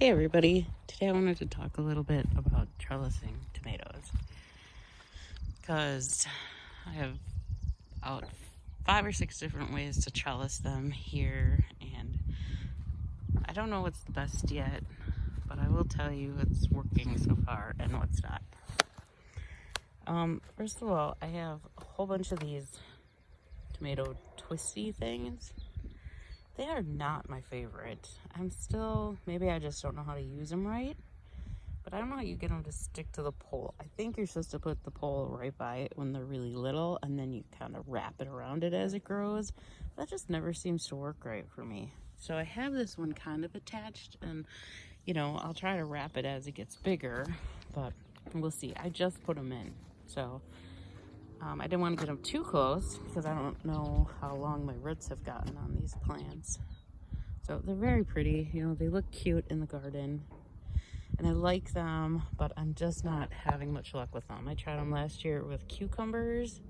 Hey everybody, today I wanted to talk a little bit about trellising tomatoes because I have out 5 or 6 different ways to trellis them here, and I don't know what's the best yet, but I will tell you what's working so far and what's not. First of all, I have a whole bunch of these tomato twisty things. They are not my favorite. Maybe I just don't know how to use them right, but I don't know how you get them to stick to the pole. I think you're supposed to put the pole right by it when they're really little, and then you kind of wrap it around it as it grows. That just never seems to work right for me. So I have this one kind of attached, and I'll try to wrap it as it gets bigger, but we'll see. I just put them in, so I didn't want to get them too close because I don't know how long my roots have gotten on these plants. So they're very pretty. They look cute in the garden, and I like them, but I'm just not having much luck with them. I tried them last year with cucumbers,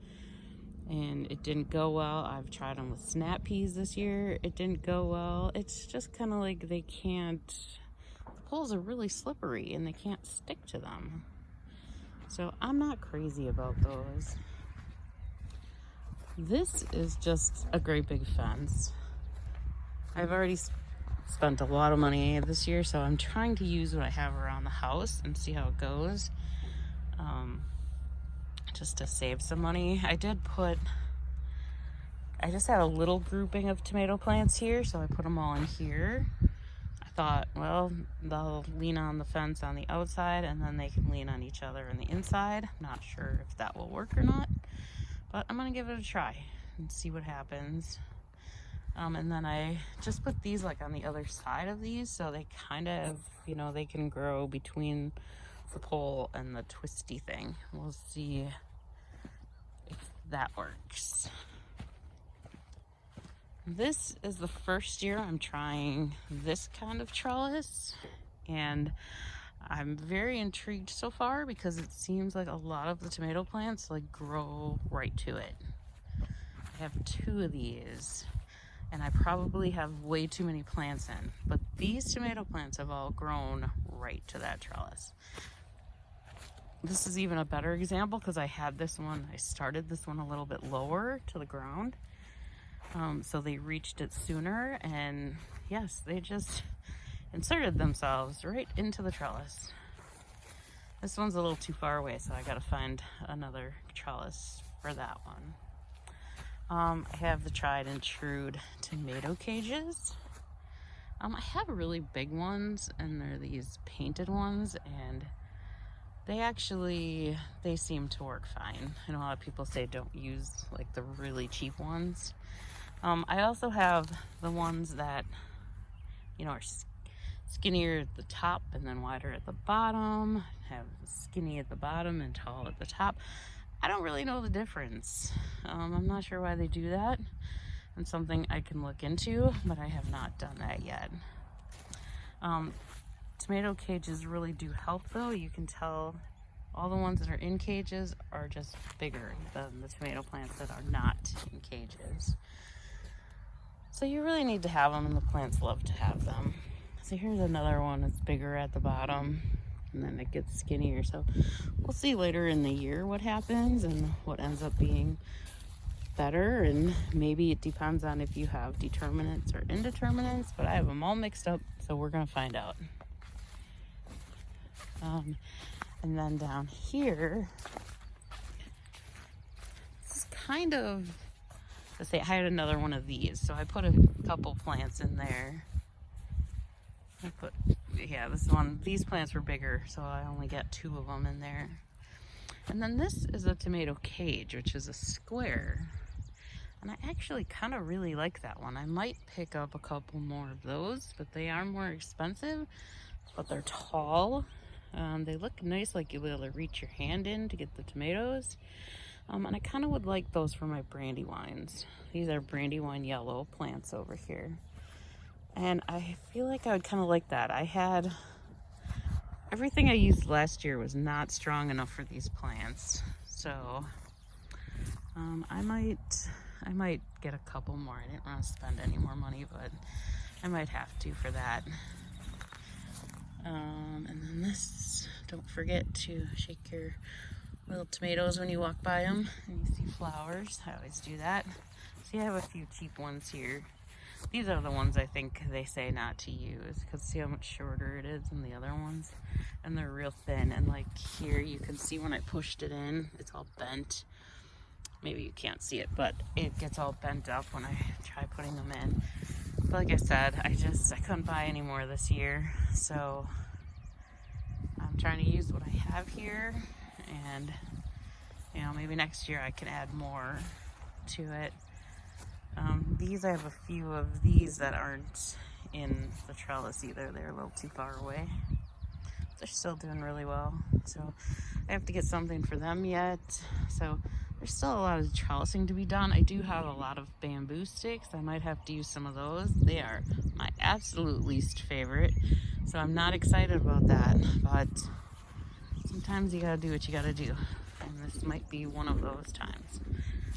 and it didn't go well. I've tried them with snap peas this year. It didn't go well. It's just kind of like the poles are really slippery, and they can't stick to them. So I'm not crazy about those. This is just a great big fence. I've already spent a lot of money this year, so I'm trying to use what I have around the house and see how it goes, just to save some money. I just had a little grouping of tomato plants here, so I put them all in here. I thought, well, they'll lean on the fence on the outside, and then they can lean on each other on the inside. I'm not sure if that will work or not, but I'm gonna give it a try and see what happens. And then I just put these like on the other side of these, so they kind of, they can grow between the pole and the twisty thing. We'll see if that works. This is the first year I'm trying this kind of trellis, and I'm very intrigued so far because it seems like a lot of the tomato plants grow right to it. I have 2 of these, and I probably have way too many plants in, but these tomato plants have all grown right to that trellis. This is even a better example because I started this one a little bit lower to the ground, so they reached it sooner, and yes, they just inserted themselves right into the trellis. This one's a little too far away, so I gotta find another trellis for that one. I have the tried and true tomato cages. I have really big ones, and they're these painted ones, and they seem to work fine. I know a lot of people say don't use the really cheap ones. I also have the ones that are skinnier at the top and then wider at the bottom. Have skinny at the bottom and tall at the top. I don't really know the difference. I'm not sure why they do that. It's something I can look into, but I have not done that yet. Tomato cages really do help, though. You can tell all the ones that are in cages are just bigger than the tomato plants that are not in cages. So you really need to have them, and the plants love to have them. So here's another one that's bigger at the bottom, and then it gets skinnier. So we'll see later in the year what happens and what ends up being better, and maybe it depends on if you have determinants or indeterminants, but I have them all mixed up, so we're gonna find out. And then down here, this is kind of, let's say I had another one of these, so I put a couple plants in there. These plants were bigger, so I only got 2 of them in there. And then this is a tomato cage, which is a square. And I actually kind of really like that one. I might pick up a couple more of those, but they are more expensive, but they're tall. They look nice, like you'll be able to reach your hand in to get the tomatoes. And I kind of would like those for my brandywines. These are brandywine yellow plants over here. And I feel like I would kind of like that. Everything I used last year was not strong enough for these plants. So I might get a couple more. I didn't want to spend any more money, but I might have to for that. And then this, don't forget to shake your little tomatoes when you walk by them and you see flowers. I always do that. See, I have a few cheap ones here. These are the ones I think they say not to use because see how much shorter it is than the other ones, and they're real thin. And like here you can see when I pushed it in, it's all bent. Maybe you can't see it, but it gets all bent up when I try putting them in. But like I said, I couldn't buy any more this year, so I'm trying to use what I have here, and you know, maybe next year I can add more to it. These, I have a few of these that aren't in the trellis either. They're a little too far away. They're still doing really well, so I have to get something for them yet. So there's still a lot of trellising to be done. I do have a lot of bamboo sticks. I might have to use some of those. They are my absolute least favorite, so I'm not excited about that, but sometimes you gotta do what you gotta do, and this might be one of those times.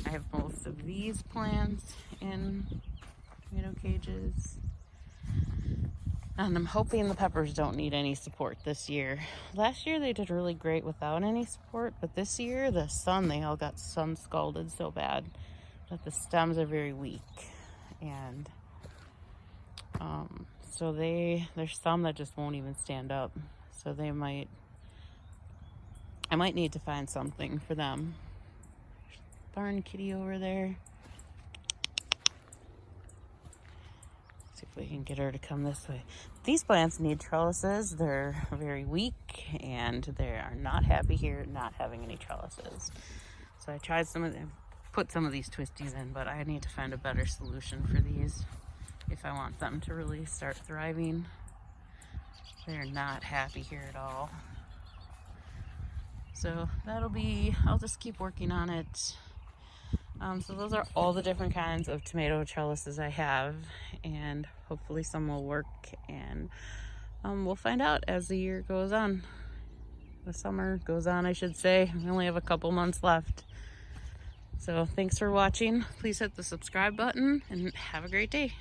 I have most of these plants in tomato cages, and I'm hoping the peppers don't need any support this year. Last year they did really great without any support, but this year the sun, they all got sun scalded so bad that the stems are very weak, and so there's some that just won't even stand up, so I might need to find something for them. Barn kitty over there. See if we can get her to come this way. These plants need trellises. They're very weak and they are not happy here not having any trellises. So I tried put some of these twisties in, but I need to find a better solution for these if I want them to really start thriving. They're not happy here at all. So I'll just keep working on it. So those are all the different kinds of tomato trellises I have, and hopefully some will work, and we'll find out as the year goes on. The summer goes on, I should say. We only have a couple months left. So thanks for watching. Please hit the subscribe button and have a great day.